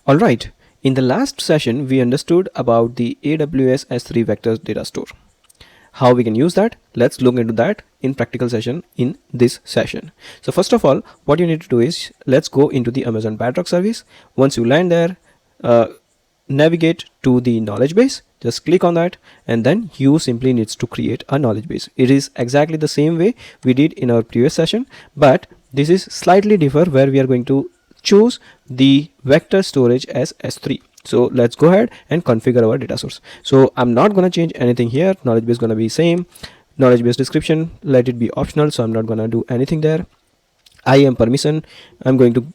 All right. In the last session, we understood about the AWS S3 vectors data store. How we can use that? Let's look into that in practical session in this session. So first of all, what you need to do is let's go into the Amazon Bedrock service. Once you land there, navigate to the knowledge base, just click on that, and then you simply needs to create a knowledge base. It is exactly the same way we did in our previous session, but this is slightly different where we are going to choose the vector storage as S3. So let's go ahead and configure our data source. So I'm not going to change anything here. Knowledge base is going to be same. Knowledge base description, let it be optional, so I'm not going to do anything there. IAM permission, I'm going to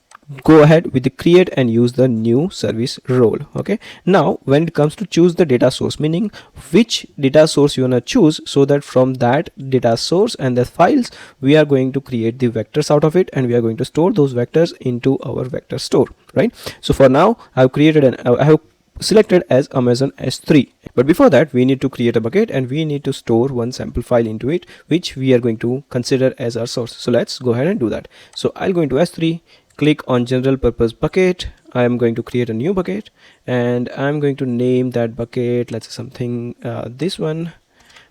go ahead with the create and use the new service role. Okay, now when it comes to choose the data source, meaning which data source you want to choose, so that from that data source and the files we are going to create the vectors out of it, and we are going to store those vectors into our vector store, right? So for now I've created I have selected as Amazon S3, but before that we need to create a bucket and we need to store one sample file into it, which we are going to consider as our source. So let's go ahead and do that. So I'll go into S3, click on general purpose bucket. I am going to create a new bucket and I'm going to name that bucket, let's say something this one,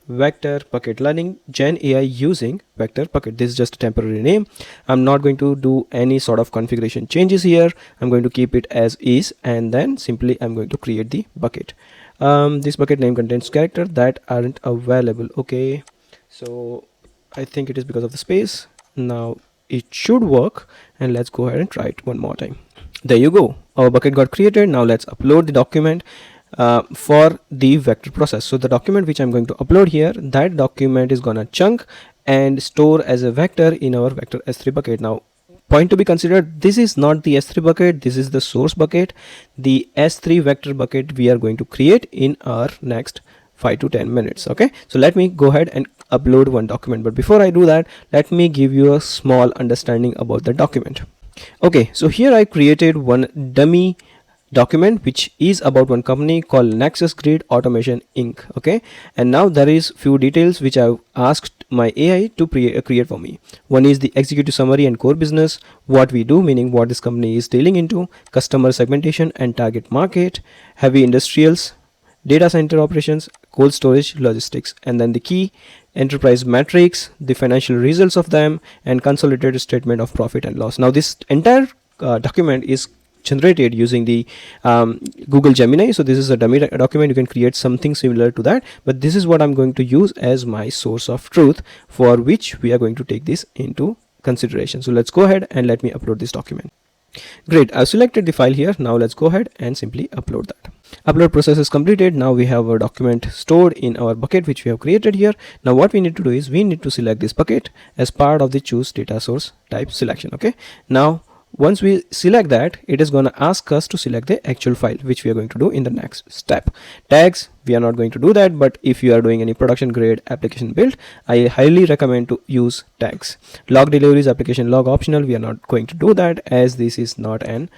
vector bucket learning GenAI using vector bucket. This is just a temporary name. I'm not going to do any sort of configuration changes here. I'm going to keep it as is, and then simply I'm going to create the bucket. This bucket name contains characters that aren't available. Okay, so I think it is because of the space. Now it should work, and let's go ahead and try it one more time. There you go, our bucket got created. Now let's upload the document for the vector process. So the document which I'm going to upload here, that document is gonna chunk and store as a vector in our vector S3 bucket. Now point to be considered, this is not the S3 bucket, this is the source bucket. The S3 vector bucket we are going to create in our next 5 to 10 minutes. Okay, so let me go ahead and upload one document, but before I do that, let me give you a small understanding about the document. Okay, so here I created one dummy document which is about one company called Nexus Grid Automation Inc. Okay, and now there is few details which I've asked my AI to create for me. One is the executive summary and core business, what we do, meaning what this company is dealing into, customer segmentation and target market, heavy industrials, data center operations, cold storage, logistics, and then the key enterprise metrics, the financial results of them, and consolidated statement of profit and loss. Now this entire document is generated using the Google Gemini. So this is a dummy document. You can create something similar to that, but this is what I'm going to use as my source of truth, for which we are going to take this into consideration. So let's go ahead and let me upload this document. Great, I've selected the file here. Now let's go ahead and simply upload that. Upload process is completed. Now we have a document stored in our bucket which we have created here. Now what we need to do is we need to select this bucket as part of the choose data source type selection. Okay, now once we select that, it is going to ask us to select the actual file, which we are going to do in the next step. Tags, we are not going to do that, but if you are doing any production grade application build, I highly recommend to use tags. Log deliveries, application log optional, we are not going to do that, as this is not an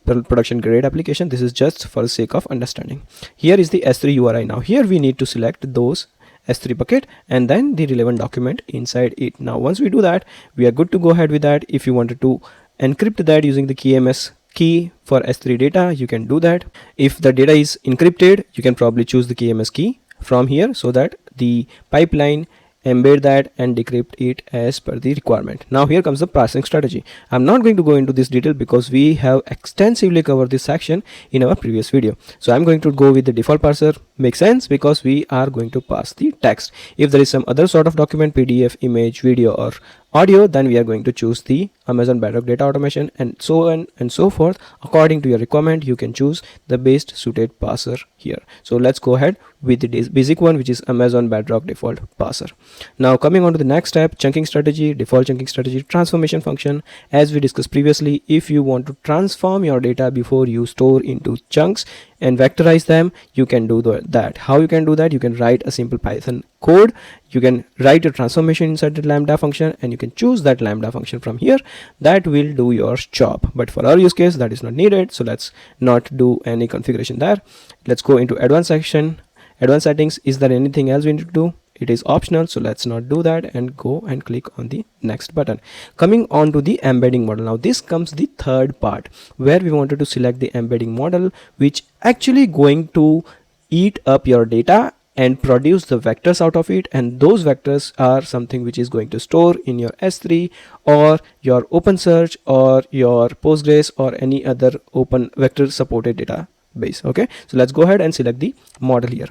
production grade application. This is just for the sake of understanding. Here is the S3 URI. Now here we need to select those S3 bucket and then the relevant document inside it. Now once we do that, we are good to go ahead with that. If you wanted to encrypt that using the KMS key for S3 data, you can do that. If the data is encrypted, you can probably choose the KMS key from here, so that the pipeline embed that and decrypt it as per the requirement. Now here comes the parsing strategy. I'm not going to go into this detail because we have extensively covered this section in our previous video. So I'm going to go with the default parser. Makes sense because we are going to parse the text. If there is some other sort of document, PDF, image, video, or audio, then we are going to choose the Amazon Bedrock data automation, and so on and so forth. According to your requirement, you can choose the best suited parser here. So let's go ahead with the basic one, which is Amazon Bedrock default parser. Now coming on to the next step, chunking strategy, default chunking strategy, transformation function. As we discussed previously, if you want to transform your data before you store into chunks and vectorize them, you can do that. How you can do that? You can write a simple Python code. You can write a transformation inside the lambda function, and you can choose that lambda function from here. That will do your job, but for our use case that is not needed, so let's not do any configuration there. Let's go into advanced section, advanced settings. Is there anything else we need to do? it is optional, so let's not do that and go and click on the next button. Coming on to the embedding model, now this comes the third part where we wanted to select the embedding model which actually going to eat up your data and produce the vectors out of it, and those vectors are something which is going to store in your S3 or your OpenSearch or your Postgres or any other open vector supported database. Okay, so let's go ahead and select the model here.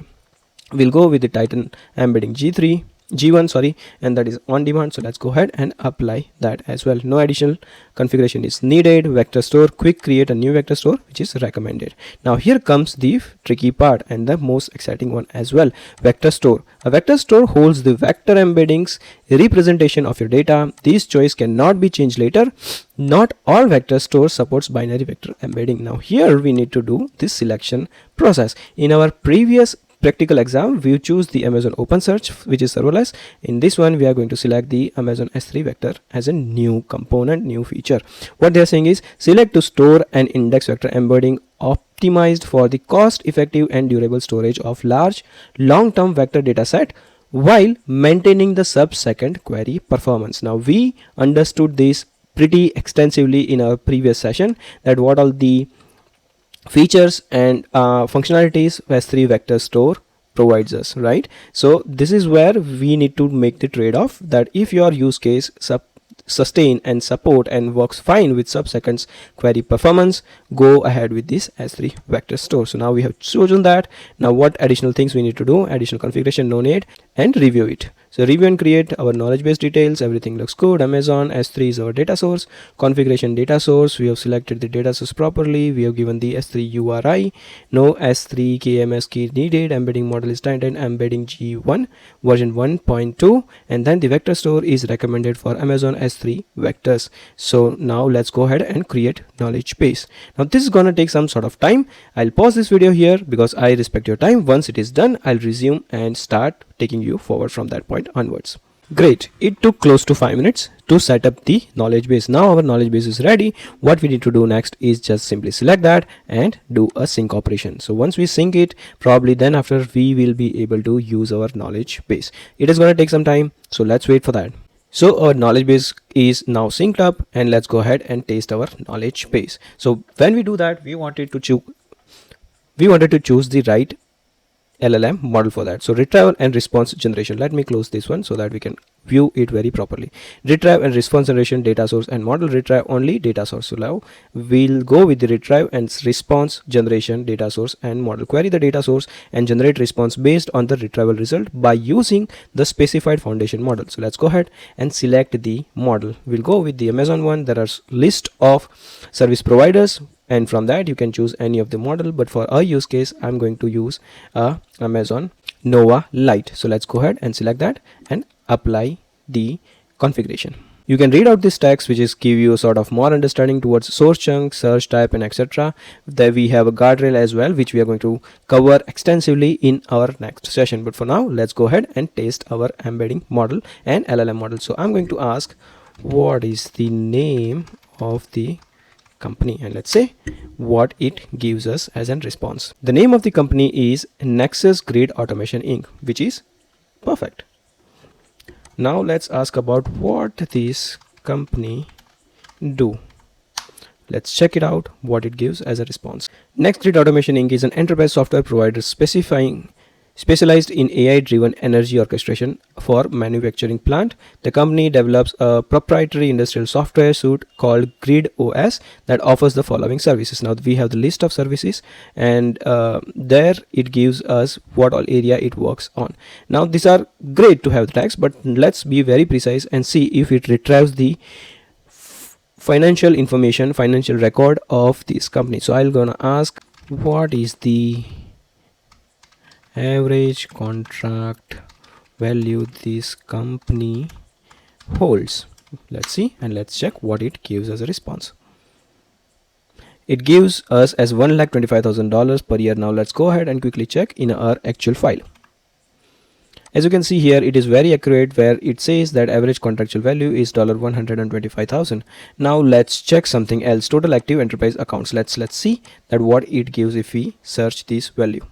We'll go with the Titan embedding G1, sorry, and that is on demand. So let's go ahead and apply that as well. No additional configuration is needed. Vector store, quick create a new vector store, which is recommended. Now here comes the tricky part and the most exciting one as well. Vector store. A vector store holds the vector embeddings representation of your data. This choice cannot be changed later. Not all vector store supports binary vector embedding. Now here we need to do this selection process. In our previous practical exam, we choose the Amazon OpenSearch, which is serverless. In this one, we are going to select the Amazon S3 vector as a new component, new feature. What they are saying is select to store and index vector embedding optimized for the cost effective and durable storage of large long-term vector data set while maintaining the sub-second query performance. Now we understood this pretty extensively in our previous session, that what all the features and functionalities S3 vector store provides us, right? So this is where we need to make the trade-off, that if your use case sustain and support and works fine with sub-seconds query performance, go ahead with this S3 vector store. So now we have chosen that. Now what additional things we need to do? Additional configuration, no need, and review it. So review and create our knowledge base details. Everything looks good. Amazon S3 is our data source. Configuration data source. We have selected the data source properly. We have given the S3 URI. No S3 KMS key needed. Embedding model is Titan. Embedding G1 version 1.2. And then the vector store is recommended for Amazon S3 vectors. So now let's go ahead and create knowledge base. Now this is gonna take some sort of time. I'll pause this video here because I respect your time. Once it is done, I'll resume and start taking you forward from that point onwards. Great, it took close to 5 minutes to set up the knowledge base. Now our knowledge base is ready. What we need to do next is just simply select that and do a sync operation. So once we sync it, probably then after we will be able to use our knowledge base. It is going to take some time, so let's wait for that. So our knowledge base is now synced up, and let's go ahead and test our knowledge base. So when we do that, we wanted to choose the right LLM model for that. So retrieval and response generation. Let me close this one so that we can view it very properly. Retrieve and response generation, data source and model. Retrieve only, data source. So now we'll go with the retrieve and response generation, data source and model. Query the data source and generate response based on the retrieval result by using the specified foundation model. So let's go ahead and select the model. We'll go with the Amazon one. There are list of service providers, and from that you can choose any of the model, but for our use case I'm going to use Amazon Nova Lite. So let's go ahead and select that and apply the configuration. You can read out this text, which is give you a sort of more understanding towards source chunk, search type and etc. There we have a guardrail as well, which we are going to cover extensively in our next session. But for now, let's go ahead and test our embedding model and LLM model. So I'm going to ask what is the name of the company, and let's say what it gives us as a response. The name of the company is Nexus Grid Automation Inc., which is perfect. Now let's ask about what this company do. Let's check it out, what it gives as a response. Next Grid Automation Inc. is an enterprise software provider specialized in AI-driven energy orchestration for manufacturing plant. The company develops a proprietary industrial software suite called Grid OS that offers the following services. Now we have the list of services, and there it gives us what all area it works on. Now these are great to have the text, but let's be very precise and see if it retrieves the financial information, financial record of this company. So I'm gonna ask what is the average contract value this company holds. Let's see, and let's check what it gives as a response. It gives us as $125,000 per year. Now let's go ahead and quickly check in our actual file. As you can see here, it is very accurate, where it says that average contractual value is $125,000. Now let's check something else. Total active enterprise accounts. Let's see that what it gives if we search this value.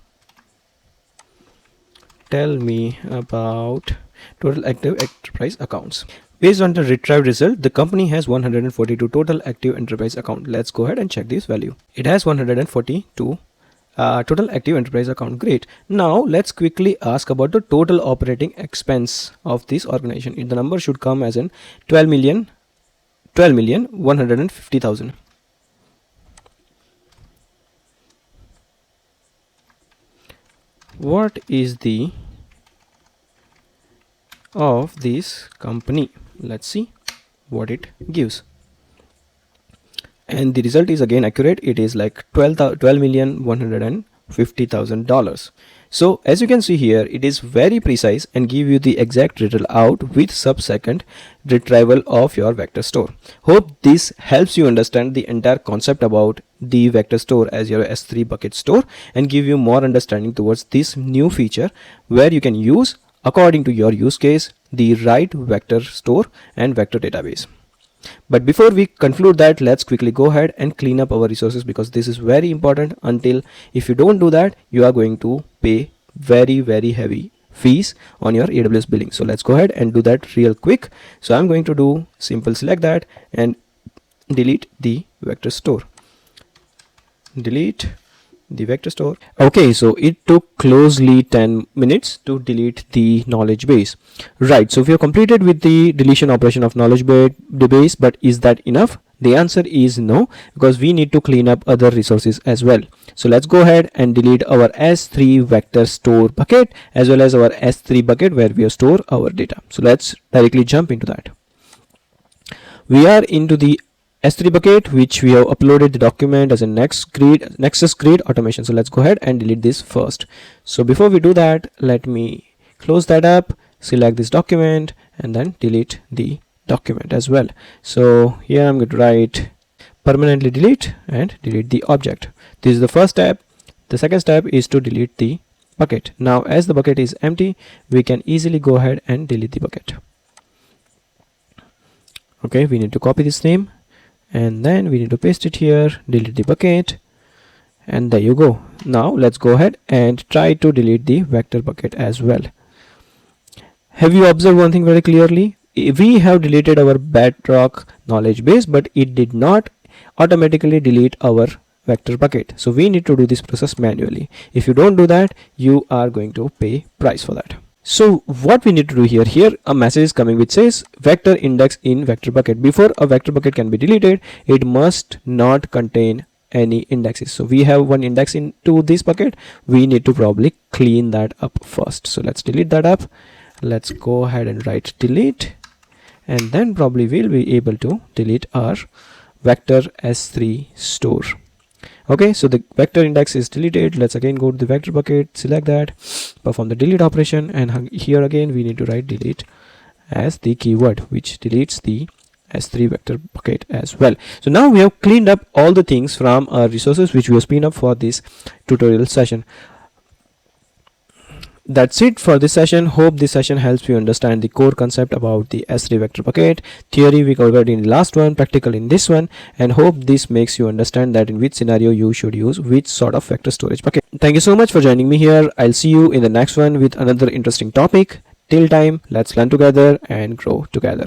tell me about total active enterprise accounts. Based on the retrieved result, the company has 142 total active enterprise account. Let's go ahead and check this value. It has 142 total active enterprise account. Great. Now let's quickly ask about the total operating expense of this organization. The number should come as in 12,150,000. What is the of this company? Let's see what it gives. And the result is again accurate. It is like $12,150,000. So as you can see here, it is very precise and give you the exact result out with sub-second retrieval of your vector store. Hope this helps you understand the entire concept about the vector store as your S3 bucket store and give you more understanding towards this new feature where you can use according to your use case the right vector store and vector database. But before we conclude that, let's quickly go ahead and clean up our resources, because this is very important. Until if you don't do that, you are going to pay very heavy fees on your AWS billing. So let's go ahead and do that real quick. So I'm going to do simple select that and delete the vector store. Delete the vector store. Okay, so it took closely 10 minutes to delete the knowledge base. Right, so we have completed with the deletion operation of knowledge base, but is that enough? The answer is no, because we need to clean up other resources as well. So let's go ahead and delete our S3 vector store bucket as well as our S3 bucket where we store our data. So let's directly jump into that. We are into the S3 bucket, which we have uploaded the document as a Nexus grid automation. So let's go ahead and delete this first. So before we do that, let me close that up, select this document and then delete the document as well. So here I'm going to write permanently delete and delete the object. This is the first step. The second step is to delete the bucket. Now as the bucket is empty, we can easily go ahead and delete the bucket. Okay, we need to copy this name and then we need to paste it here, delete the bucket, and there you go. Now let's go ahead and try to delete the vector bucket as well. Have you observed one thing very clearly? We have deleted our Bedrock knowledge base, but it did not automatically delete our vector bucket. So we need to do this process manually. If you don't do that, you are going to pay price for that. So what we need to do here a message is coming which says vector index in vector bucket. Before a vector bucket can be deleted, it must not contain any indexes. So we have one index into this bucket. We need to probably clean that up first. So let's delete that up. Let's go ahead and write delete, and then probably we'll be able to delete our vector S3 store. Okay, so the vector index is deleted. Let's again go to the vector bucket, select that, perform the delete operation, and here again we need to write delete as the keyword, which deletes the S3 vector bucket as well. So now we have cleaned up all the things from our resources which we have spun up for this tutorial session. That's it for this session. Hope this session helps you understand the core concept about the S3 vector bucket. Theory we covered in the last one, practical in this one, and hope this makes you understand that in which scenario you should use which sort of vector storage bucket. Thank you so much for joining me here. I'll see you in the next one with another interesting topic. Till time, let's learn together and grow together.